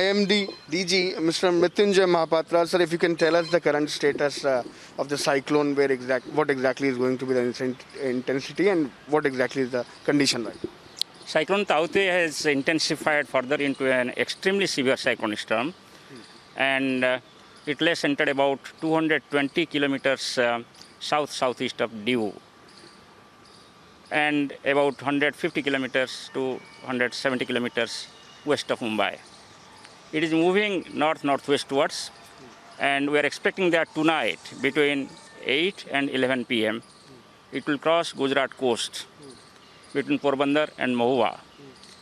IMD DG, Mr. Mrityunjay Mahapatra. Sir, if you can tell us the current status of the cyclone, what exactly is going to be the intensity and what exactly is the condition like? Cyclone Tauktae has intensified further into an extremely severe cyclone storm, and it lay centered about 220 kilometers south-southeast of Diu and about 150 kilometers to 170 kilometers west of Mumbai. It is moving north-northwestwards, and we are expecting that tonight between 8 and 11 p.m. it will cross Gujarat coast between Porbandar and Mahua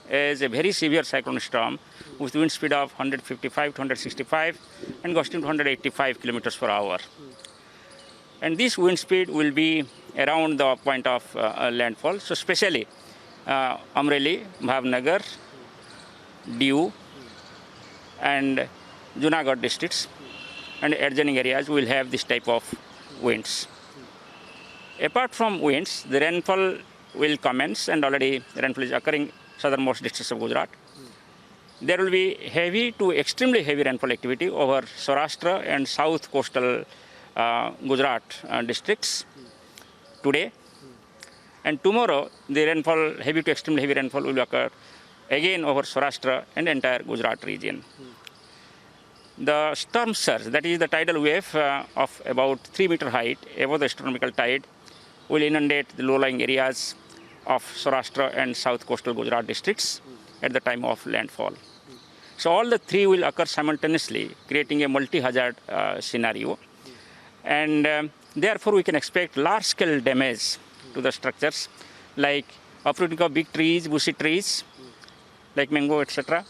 as a very severe cyclone storm with wind speed of 155 to 165 and gusting to 185 kilometers per hour. And this wind speed will be around the point of landfall. So especially Amreli, Bhavnagar, Diu and Junagadh districts and adjoining areas will have this type of winds. Apart from winds, the rainfall will commence, and already rainfall is occurring southernmost districts of Gujarat. There will be heavy to extremely heavy rainfall activity over Saurashtra and south coastal Gujarat districts today. And tomorrow, the rainfall, heavy to extremely heavy rainfall will occur again over Saurashtra and entire Gujarat region. The storm surge, that is the tidal wave of about 3 meter height above the astronomical tide, will inundate the low-lying areas of Saurashtra and south coastal Gujarat districts at the time of landfall. So all the three will occur simultaneously, creating a multi-hazard scenario. And therefore, we can expect large-scale damage to the structures, like uprooting of big trees, bushy trees, like mango, etc.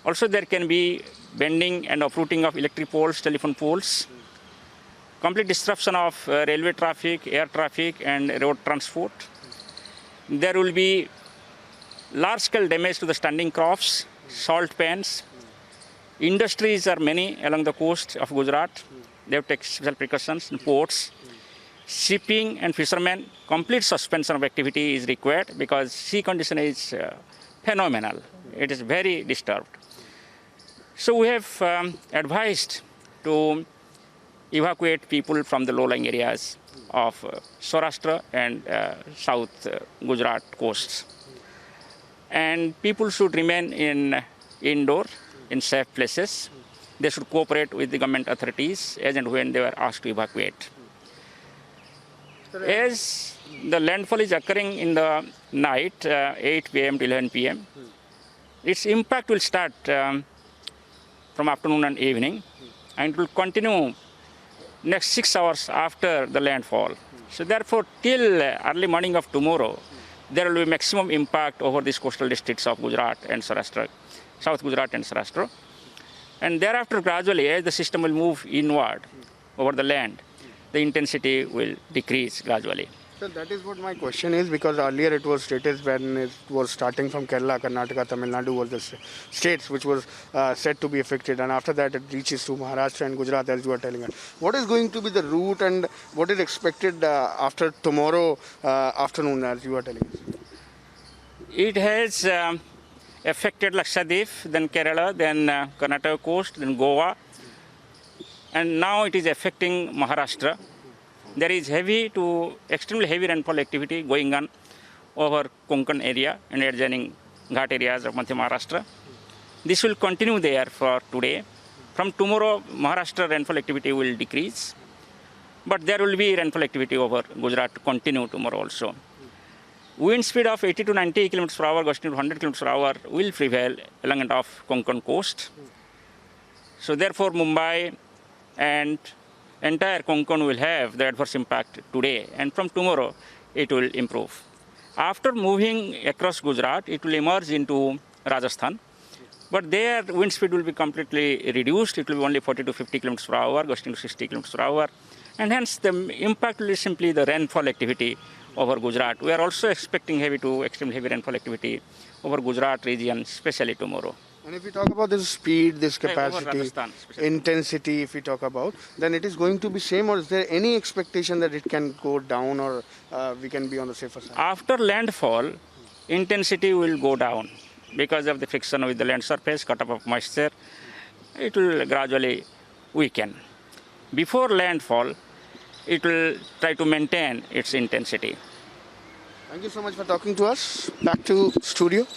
Also, there can be bending and uprooting of electric poles, telephone poles, complete disruption of railway traffic, air traffic, and road transport. There will be large-scale damage to the standing crops, salt pans. Industries are many along the coast of Gujarat. They have to take special precautions in ports. Shipping and fishermen, complete suspension of activity is required because sea condition is phenomenal. It is very disturbed. So we have advised to evacuate people from the low-lying areas of Saurashtra and south Gujarat coasts. And people should remain indoor in safe places. They should cooperate with the government authorities as and when they were asked to evacuate. As the landfall is occurring in the night, 8 p.m. to 11 p.m., its impact will start from afternoon and evening, and it will continue next 6 hours after the landfall. So therefore, till early morning of tomorrow, there will be maximum impact over these coastal districts of Gujarat and Saurashtra, South Gujarat and Saurashtra. And thereafter, gradually, as the system will move inward over the land, the intensity will decrease gradually. So that is what my question is, because earlier it was stated when it was starting from Kerala, Karnataka, Tamil Nadu was the states which was said to be affected, and after that it reaches to Maharashtra and Gujarat, as you are telling us. What is going to be the route and what is expected after tomorrow afternoon, as you are telling us? It has affected Lakshadweep, then Kerala, then Karnataka coast, then Goa, and now it is affecting Maharashtra. There is heavy to extremely heavy rainfall activity going on over Konkan area and adjoining Ghat areas of Madhya Maharashtra. This will continue there for today. From tomorrow, Maharashtra rainfall activity will decrease, but there will be rainfall activity over Gujarat to continue tomorrow also. Wind speed of 80 to 90 km per hour, gusting to 100 km per hour will prevail along and off Konkan coast. So therefore, Mumbai and entire Konkan will have the adverse impact today, and from tomorrow it will improve. After moving across Gujarat, it will emerge into Rajasthan, but there wind speed will be completely reduced. It will be only 40 to 50 km per hour, gusting to 60 km per hour, and hence the impact will be simply the rainfall activity over Gujarat. We are also expecting heavy to extremely heavy rainfall activity over Gujarat region, especially tomorrow. And if we talk about this speed, this capacity, intensity, if we talk about, then it is going to be same, or is there any expectation that it can go down, or we can be on the safer side? After landfall, intensity will go down. because of the friction with the land surface, cut-off of moisture, it will gradually weaken. Before landfall, it will try to maintain its intensity. Thank you so much for talking to us. Back to studio.